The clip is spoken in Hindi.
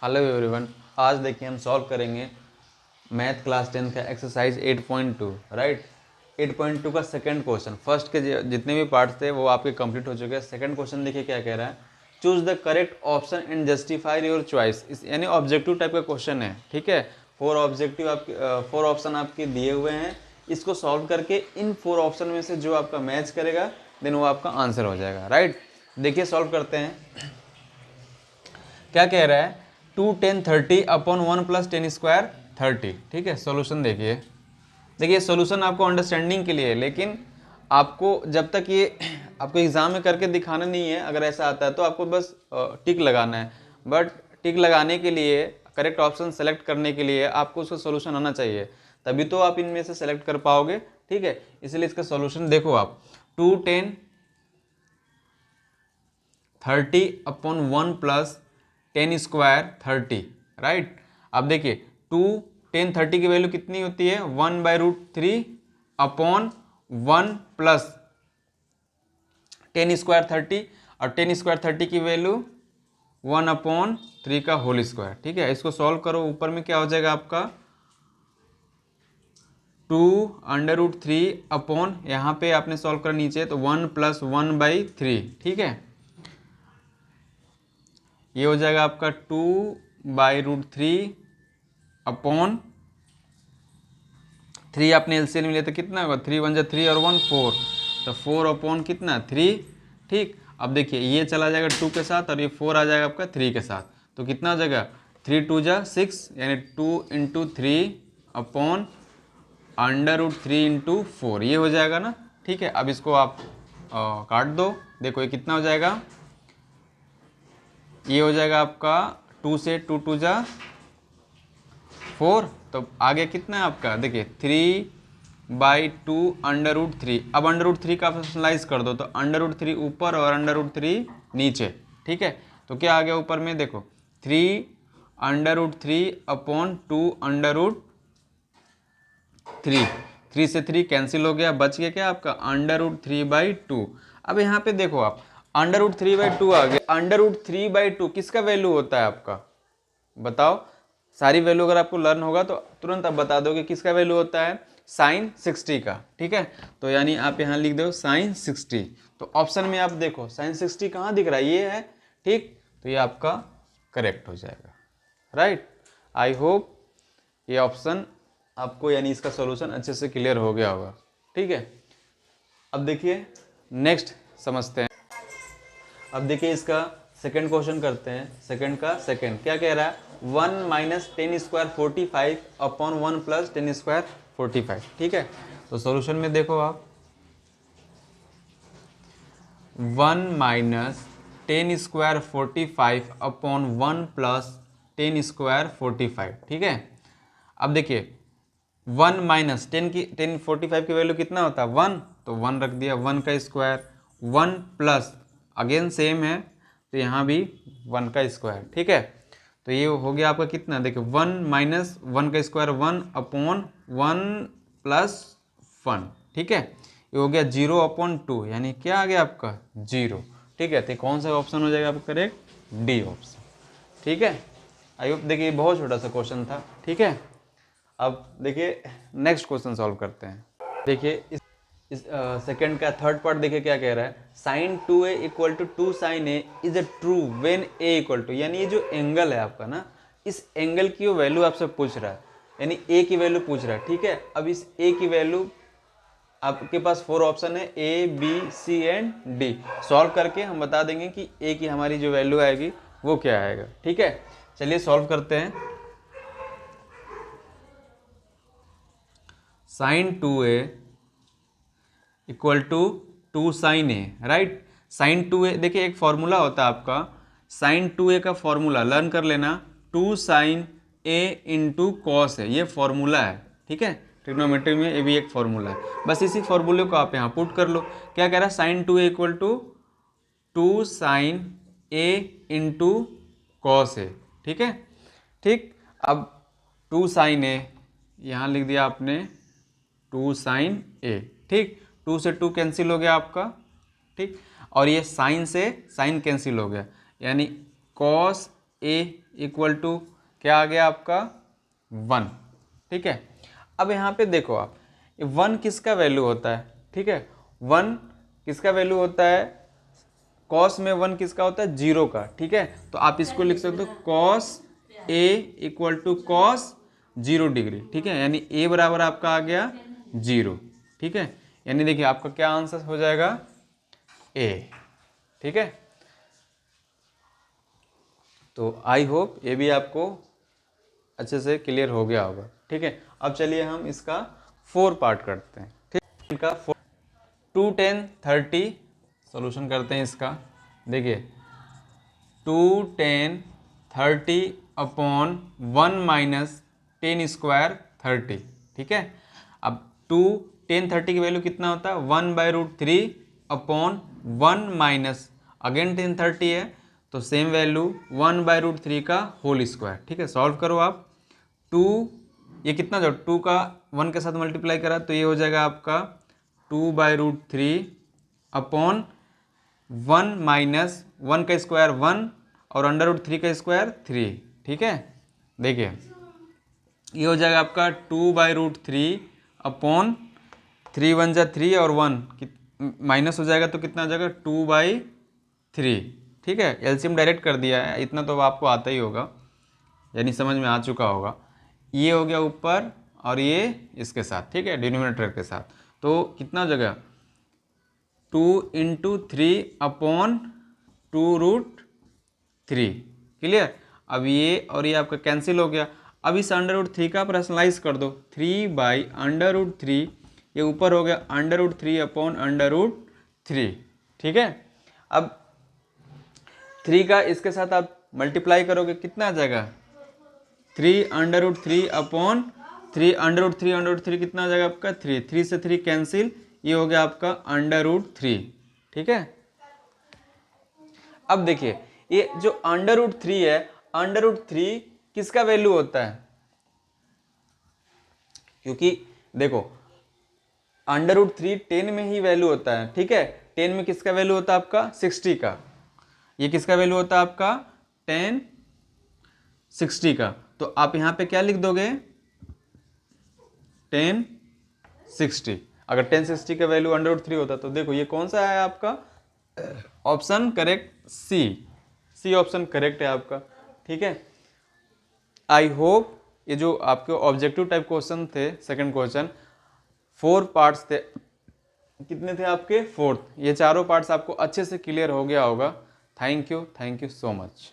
हेलो एवरीवन, आज देखिए हम सॉल्व करेंगे मैथ क्लास 10 का एक्सरसाइज 8.2 राइट। 8.2 का सेकंड क्वेश्चन। फर्स्ट के जितने भी पार्ट्स थे वो आपके कंप्लीट हो चुके हैं। सेकंड क्वेश्चन देखिए क्या कह रहा है, choose the correct option and justify your choice. इस यानी ऑब्जेक्टिव टाइप का क्वेश्चन है, ठीक है। फोर ऑप्शन आपके दिए हुए हैं। इसको सॉल्व करके इन 4 ऑप्शन में से जो आपका मैच करेगा देन वो आपका आंसर हो जाएगा, राइट। देखिए सॉल्व करते हैं। क्या कह रहा है, 2 10 30 अपॉन 1 प्लस 10 स्क्वायर 30, ठीक है। सॉल्यूशन देखिए सॉल्यूशन आपको अंडरस्टैंडिंग के लिए है, लेकिन आपको जब तक ये आपको एग्जाम में करके दिखाना नहीं है, अगर ऐसा आता है तो आपको बस टिक लगाना है। बट टिक लगाने के लिए, करेक्ट ऑप्शन सेलेक्ट करने के लिए आपको उसका सॉल्यूशन आना चाहिए, तभी तो आप इनमें से सेलेक्ट कर पाओगे, ठीक है। इसलिए इसका सॉल्यूशन देखो आप, 2 10 30 अपॉन 1 प्लस 10 स्क्वायर 30, राइट। अब देखिए 2 10 30 की वैल्यू कितनी होती है, 1/√3 अपॉन 1 प्लस 10 स्क्वायर 30, और 10 स्क्वायर 30 की वैल्यू 1/3 का होल स्क्वायर, ठीक है। इसको सॉल्व करो, ऊपर में क्या हो जाएगा आपका 2√3 अपॉन, यहाँ पे आपने सॉल्व कर नीचे तो 1 प्लस 1/3, ठीक है। ये हो जाएगा आपका 2/√3 अपॉन 3, आपने एलसीएम लिया तो कितना होगा, 3 1 3 और 1 4, तो 4 अपॉन कितना 3, ठीक। अब देखिए ये चला जाएगा 2 के साथ और ये 4 आ जाएगा आपका 3 के साथ, तो कितना हो जाएगा 3 2 6, यानी 2 इंटू 3 अपॉन √3 इंटू 4, ये हो जाएगा ना, ठीक है। अब इसको आप काट दो, देखो ये कितना हो जाएगा, ये हो जाएगा आपका 2 से 2 2 4, तो आगे कितना है आपका, देखिए 3/2 √3। अब √3 का फ्रैक्शनलाइज कर दो, तो √3 ऊपर और √3 नीचे, ठीक है। तो क्या आ गया ऊपर में, देखो 3 अपॉन 2 √3, 3 से 3 कैंसिल हो गया, बच गया क्या आपका √3/2। अब यहाँ पे देखो आप √3/2 आ गया। √3/2 किसका वैल्यू होता है आपका, बताओ। सारी वैल्यू अगर आपको लर्न होगा तो तुरंत आप बता दोगे किसका वैल्यू होता है, sin 60 का, ठीक है। तो यानी आप यहाँ लिख दो sin 60, तो ऑप्शन में आप देखो sin 60 कहाँ दिख रहा है, ये है, ठीक। तो ये आपका करेक्ट हो जाएगा, राइट। आई होप ये ऑप्शन आपको यानी इसका सॉल्यूशन अच्छे से क्लियर हो गया होगा, ठीक है। अब देखिए नेक्स्ट समझते हैं। अब देखिए इसका सेकंड क्वेश्चन करते हैं। सेकंड का सेकंड क्या कह रहा है, 1 minus 10 square 45 upon 1 plus 10 square 45, ठीक है। तो सॉल्यूशन में देखो आप, 1 minus 10 square 45 upon 1 plus 10 square 45, ठीक है। अब देखिए 1 माइनस 10 45 की वैल्यू कितना होता है 1, तो 1 रख दिया, 1 का स्क्वायर, 1 प्लस अगेन सेम है तो यहाँ भी 1 का स्क्वायर, ठीक है। तो ये हो गया आपका कितना, देखिए 1 माइनस 1 का स्क्वायर 1 अपॉन 1 प्लस 1, ठीक है। ये हो गया 0/2, यानी क्या आ गया आपका 0, ठीक है। तो कौन सा ऑप्शन हो जाएगा आपका करेक्ट, डी ऑप्शन, ठीक है। आई होप देखिए बहुत छोटा सा क्वेश्चन था, ठीक है। अब देखिए नेक्स्ट क्वेश्चन सॉल्व करते हैं। देखिए इस सेकंड का थर्ड पार्ट देखिए क्या कह रहा है, sin 2a equal to 2 sin a is a true when a equal to, यानी ये जो एंगल है आपका ना, इस एंगल की वैल्यू आपसे पूछ रहा है, यानी a की वैल्यू पूछ रहा है, ठीक है। अब इस a की वैल्यू आपके पास 4 ऑप्शन है, a b c and d। Solve करके हम बता देंगे कि a की हमारी जो वैल्यू आएगी वो क्या आएगा, ठीक है। चलिए सॉल्व करते हैं। sin 2a equal to 2 sin a, right. sin 2a देखिए एक फॉर्मूला होता है आपका, sin 2a का फॉर्मूला लर्न कर लेना, 2 sin a इंटू कॉस है, ये फॉर्मूला है, ठीक है। ट्रिग्नोमेट्री में ये भी एक फॉर्मूला है, बस इसी फॉर्मूले को आप यहाँ पुट कर लो। क्या कह रहा है, sin 2a equal to 2 sin a into cos है, ठीक है, ठीक। अब 2 sin a यहाँ लिख दिया आपने 2 sin a, ठीक। 2 से 2 कैंसिल हो गया आपका, ठीक। और ये साइन से साइन कैंसिल हो गया, यानी cos a इक्वल टू क्या आ गया आपका 1, ठीक है। अब यहाँ पे देखो आप, 1 किसका वैल्यू होता है, ठीक है, 1 किसका वैल्यू होता है, कॉस में 1 किसका होता है, 0 का, ठीक है। तो आप इसको लिख सकते हो cos A equal to cos 0 degree, ठीक है, यानी ए बराबर आपका आ गया 0, ठीक है। यानी देखिए आपका क्या आंसर हो जाएगा, ए, ठीक है। तो आई होप ये भी आपको अच्छे से क्लियर हो गया होगा, ठीक है। अब चलिए हम इसका 4 पार्ट करते हैं, ठीक है। इनका 2 10 30 सॉल्यूशन करते हैं इसका। देखिए 2 10 30 अपॉन 1 माइनस 10 स्क्वायर 30, ठीक है। अब 2 10 30 की वैल्यू कितना होता है, 1/√3 अपॉन 1 माइनस अगेन 10 30 है, तो सेम वैल्यू 1/√3 का होल स्क्वायर, ठीक है। सॉल्व करो आप, 2 ये कितना जो 2 का 1 के साथ मल्टीप्लाई करा तो ये हो जाएगा आपका 2/√3 अपॉन 1 माइनस 1 का स्क्वायर 1 और अंडर√3 का स्क्वायर 3, ठीक है। देखिए ये हो जाएगा आपका 2/√3 अपॉन 3 1 जा 3 और 1 माइनस हो जाएगा तो कितना आ जाएगा 2/3, ठीक है। एलसीएम डायरेक्ट कर दिया है, इतना तो आपको आता ही होगा, यानी समझ में आ चुका होगा। ये हो गया ऊपर और ये इसके साथ, ठीक है, डिनोमिनेटर के साथ, तो कितना हो जाएगा 2 × 3 अपॉन 2√3, क्लियर। अब ये और ये आपका कैंसिल हो गया। अब इस अंडर√3 का पर्सनलाइज कर दो, 3/√3, ये ऊपर हो गया अंडर√3 अपॉन अंडर√3, ठीक है। अब 3 का इसके साथ आप मल्टीप्लाई करोगे कितना आ जाएगा 3/√3 अपॉन 3 अंडर√3 कितना आ जाएगा आपका 3, 3 से 3 कैंसिल, ये हो गया आपका अंडर√3, ठीक है। अब देखिए ये जो अंडर√3 है, अंडर√3 किसका वैल्यू होता है, क्योंकि देखो अंडर√3 10 में ही वैल्यू होता है, ठीक है। 10 में किसका वैल्यू होता है आपका 60 का, ये किसका वैल्यू होता है आपका 10 60 का, तो आप यहां पे क्या लिख दोगे 10 60। अगर 10 60 का वैल्यू अंडर√3 होता तो देखो ये कौन सा है आपका option correct, C option correct है आपका, ठीक है। आई होप ये जो आपके ऑब्जेक्टिव टाइप क्वेश्चन थे, सेकंड क्वेश्चन 4 पार्ट्स थे, कितने थे आपके 4, ये चारों पार्ट्स आपको अच्छे से क्लियर हो गया होगा। Thank you so much.